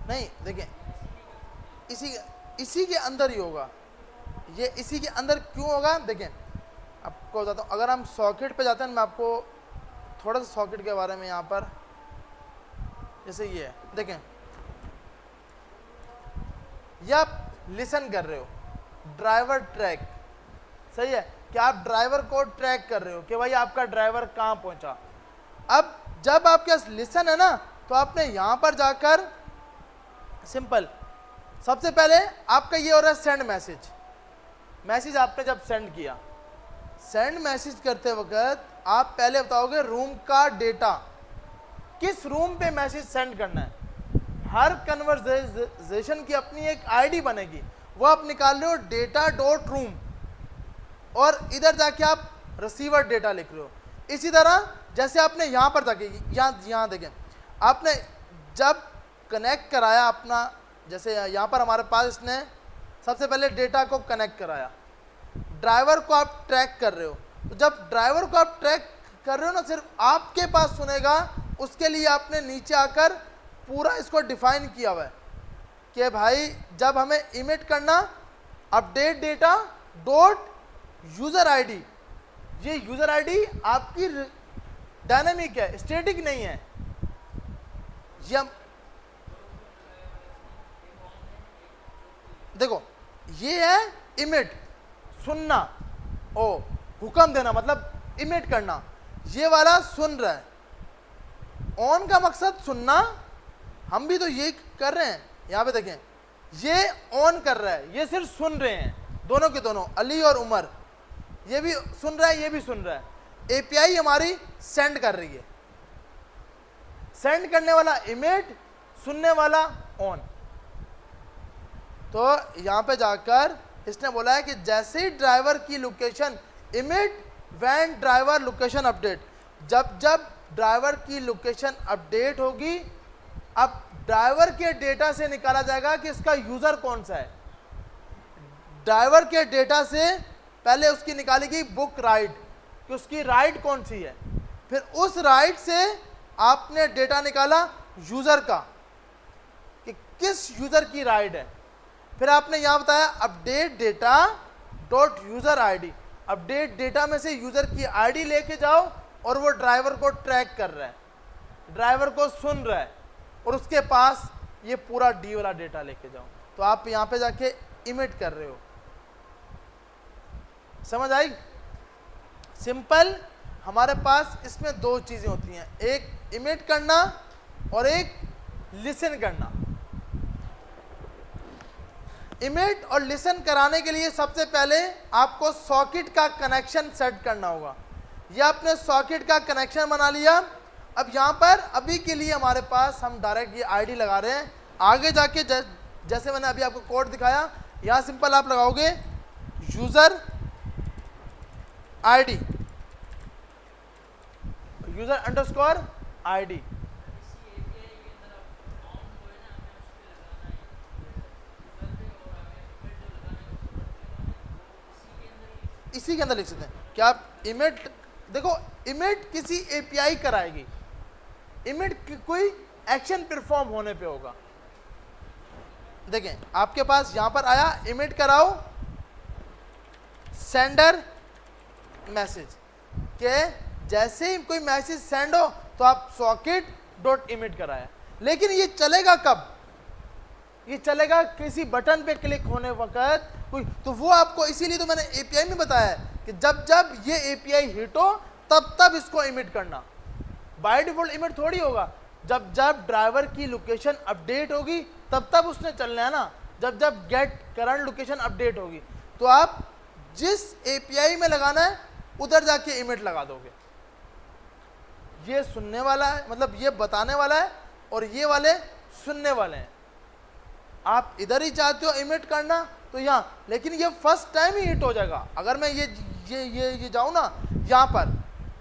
नहीं देखें, इसी के अंदर ही होगा ये। इसी के अंदर क्यों होगा देखें, आपको बताता हूँ। अगर हम सॉकेट पे जाते हैं, मैं आपको थोड़ा सा सॉकेट के बारे में यहाँ पर, जैसे ये है, देखें ये आप लिसन कर रहे हो, ड्राइवर ट्रैक, सही है कि आप ड्राइवर को ट्रैक कर रहे हो कि भाई आपका ड्राइवर कहाँ पहुंचा। अब जब आपके पास लिसन है ना, तो आपने यहाँ पर जाकर सिंपल, सबसे पहले आपका ये हो रहा है सेंड मैसेज। मैसेज आपने जब सेंड किया, सेंड मैसेज करते वक्त आप पहले बताओगे रूम का डेटा, किस रूम पे मैसेज सेंड करना है। हर कन्वर्सेशन की अपनी एक आईडी बनेगी, वो आप निकाल रहे हो data.room, और इधर जाके आप रिसीवर डेटा लिख रहे हो। इसी तरह जैसे आपने यहाँ पर जाके, यहाँ देखें, आपने जब कनेक्ट कराया अपना, जैसे यहाँ पर हमारे पास इसने सबसे पहले डेटा को कनेक्ट कराया, ड्राइवर को आप ट्रैक कर रहे हो। तो जब ड्राइवर को आप ट्रैक कर रहे हो ना, सिर्फ आपके पास सुनेगा, उसके लिए आपने नीचे आकर पूरा इसको डिफाइन किया हुआ है कि भाई जब हमें इमिट करना, update data dot user ID. ये यूजर आईडी आपकी डायनामिक है, स्टैटिक नहीं है। ये देखो, ये है इमिट, सुनना, ओ हुक्म देना मतलब इमिट करना। ये वाला सुन रहा है, ऑन का मकसद सुनना, हम भी तो ये कर रहे हैं। यहाँ पे देखें, ये ऑन कर रहा है, ये सिर्फ सुन रहे हैं, दोनों के दोनों, अली और उमर, ये भी सुन रहा है, ये भी सुन रहा है। एपीआई हमारी सेंड कर रही है, सेंड करने वाला इमिट, सुनने वाला ऑन। तो यहाँ पे जाकर इसने बोला है कि जैसे ही ड्राइवर की location emit when driver location update, जब जब ड्राइवर की लोकेशन अपडेट होगी, अब ड्राइवर के डेटा से निकाला जाएगा कि इसका यूजर कौन सा है। ड्राइवर के डेटा से पहले उसकी निकाली गई बुक राइड कि उसकी राइड कौन सी है, फिर उस राइड से आपने डेटा निकाला यूजर का कि किस यूजर की राइड है, फिर आपने यहां बताया update data dot user ID, update data में से यूजर की आईडी लेके जाओ और वो ड्राइवर को ट्रैक कर रहा है, ड्राइवर को सुन रहा है, और उसके पास ये पूरा डी वाला डेटा लेके जाओ। तो आप यहां पे जाके इमिट कर रहे हो। समझ आई? सिंपल। हमारे पास इसमें दो चीजें होती हैं, एक इमिट करना और एक लिसन करना। इमिट और लिसन कराने के लिए सबसे पहले आपको सॉकेट का कनेक्शन सेट करना होगा। यह आपने सॉकेट का कनेक्शन बना लिया। अब यहाँ पर अभी के लिए हमारे पास हम डायरेक्ट ये आईडी लगा रहे हैं। आगे जाके जैसे मैंने अभी आपको कोड दिखाया, यहाँ सिंपल आप लगाओगे user ID, user underscore ID. इसी के अंदर लिख सकते हैं कि आप इमिट, देखो इमिट किसी एपीआई कराएगी, इमिट कोई एक्शन परफॉर्म होने पे होगा। देखें आपके पास यहां पर आया इमिट कराओ सेंडर मैसेज के, जैसे ही कोई मैसेज सेंड हो तो आप सॉकेट डॉट इमिट कराया। लेकिन ये चलेगा कब? ये चलेगा किसी बटन पे क्लिक होने वक्त कोई, तो वो आपको, इसीलिए तो मैंने एपीआई में बताया है कि जब जब ये एपीआई हिट हो तब तब इसको इमिट करना। बाय डिफॉल्ट इमिट थोड़ी होगा, जब जब ड्राइवर की लोकेशन अपडेट होगी तब तब उसने चलना है ना, जब जब गेट करंट लोकेशन अपडेट होगी। तो आप जिस एपीआई में लगाना है उधर जाके इमिट लगा दोगे। ये सुनने वाला है, मतलब ये बताने वाला है, और ये वाले सुनने वाले हैं। आप इधर ही चाहते हो इमिट करना तो यहाँ, लेकिन ये फर्स्ट टाइम ही हिट हो जाएगा। अगर मैं ये जाऊँ ना यहाँ पर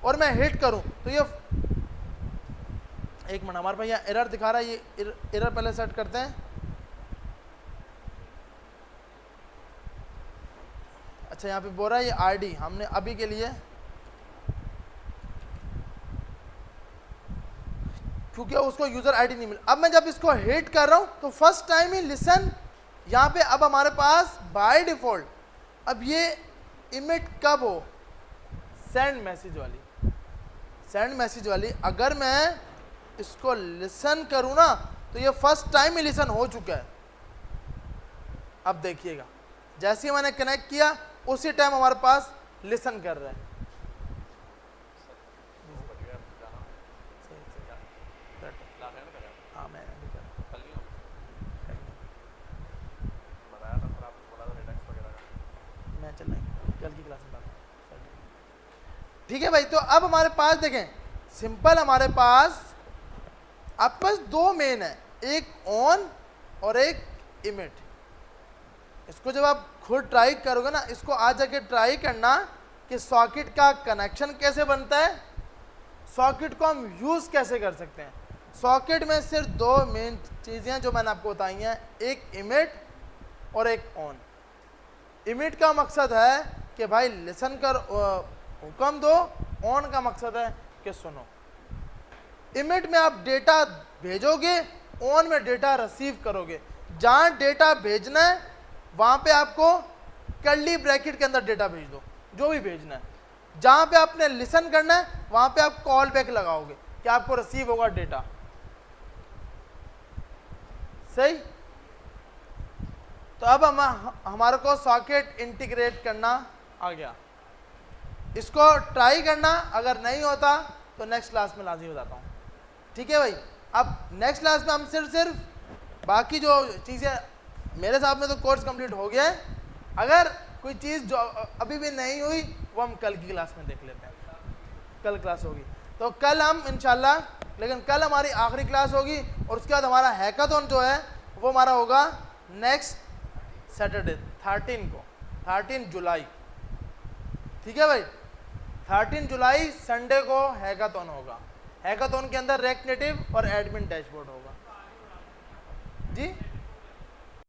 और मैं हिट करूँ तो ये, एक मिनट, हमारे पास यहाँ एरर दिखा रहा है, ये एरर पहले सेट करते हैं। अच्छा यहाँ पे बोल रहा है ये आईडी हमने अभी के लिए, क्योंकि उसको यूजर आईडी नहीं मिला। अब मैं जब इसको हिट कर रहा हूं तो फर्स्ट टाइम ही लिसन यहाँ पे, अब हमारे पास बाय डिफॉल्ट अब ये इमिट कब हो, सेंड मैसेज वाली, सेंड मैसेज वाली। अगर मैं इसको लिसन करूं ना तो ये फर्स्ट टाइम ही लिसन हो चुका है। अब देखिएगा जैसे ही मैंने कनेक्ट किया उसी टाइम हमारे पास लिसन कर रहा है। कल की क्लास में बात, ठीक है भाई। तो अब हमारे पास देखें सिंपल, हमारे पास आपके पास दो मेन है, एक ऑन और एक इमिट। इसको जब आप खुद ट्राई करोगे ना, इसको आज जाके ट्राई करना कि सॉकेट का कनेक्शन कैसे बनता है, सॉकेट को हम यूज कैसे कर सकते हैं। सॉकेट में सिर्फ दो मेन चीजें हैं जो मैंने आपको बताई हैं, एक इमिट और एक ऑन। इमिट का मकसद है कि भाई लिसन कर, हुक्म दो। ऑन का मकसद है कि सुनो। इमिट में आप डेटा भेजोगे, ऑन में डेटा रिसीव करोगे। जहां डेटा भेजना है वहां पे आपको कर्ली ब्रैकेट के अंदर डेटा भेज दो, जो भी भेजना है। जहां पे आपने लिसन करना है वहां पे आप कॉल बैक लगाओगे कि आपको रिसीव होगा डेटा। सही। तो अब हमारे को सॉकेट इंटीग्रेट करना आ गया। इसको ट्राई करना, अगर नहीं होता तो नेक्स्ट क्लास में लाज़मी बताता हूँ। ठीक है भाई। अब नेक्स्ट क्लास में हम सिर्फ बाकी जो चीज़ें, मेरे हिसाब में तो कोर्स कंप्लीट हो गया है। अगर कोई चीज़ जो अभी भी नहीं हुई वो हम कल की क्लास में देख लेते हैं। कल क्लास होगी तो कल हम इंशाल्लाह, लेकिन कल हमारी आखिरी क्लास होगी और उसके बाद हमारा हैकाथॉन जो है वो हमारा होगा नेक्स्ट सैटरडे 13 को। 13 जुलाई, ठीक है भाई। 13 जुलाई संडे को हैकाथॉन होगा। हैकाथॉन के अंदर रिएक्ट नेटिव और एडमिन डैशबोर्ड होगा जी।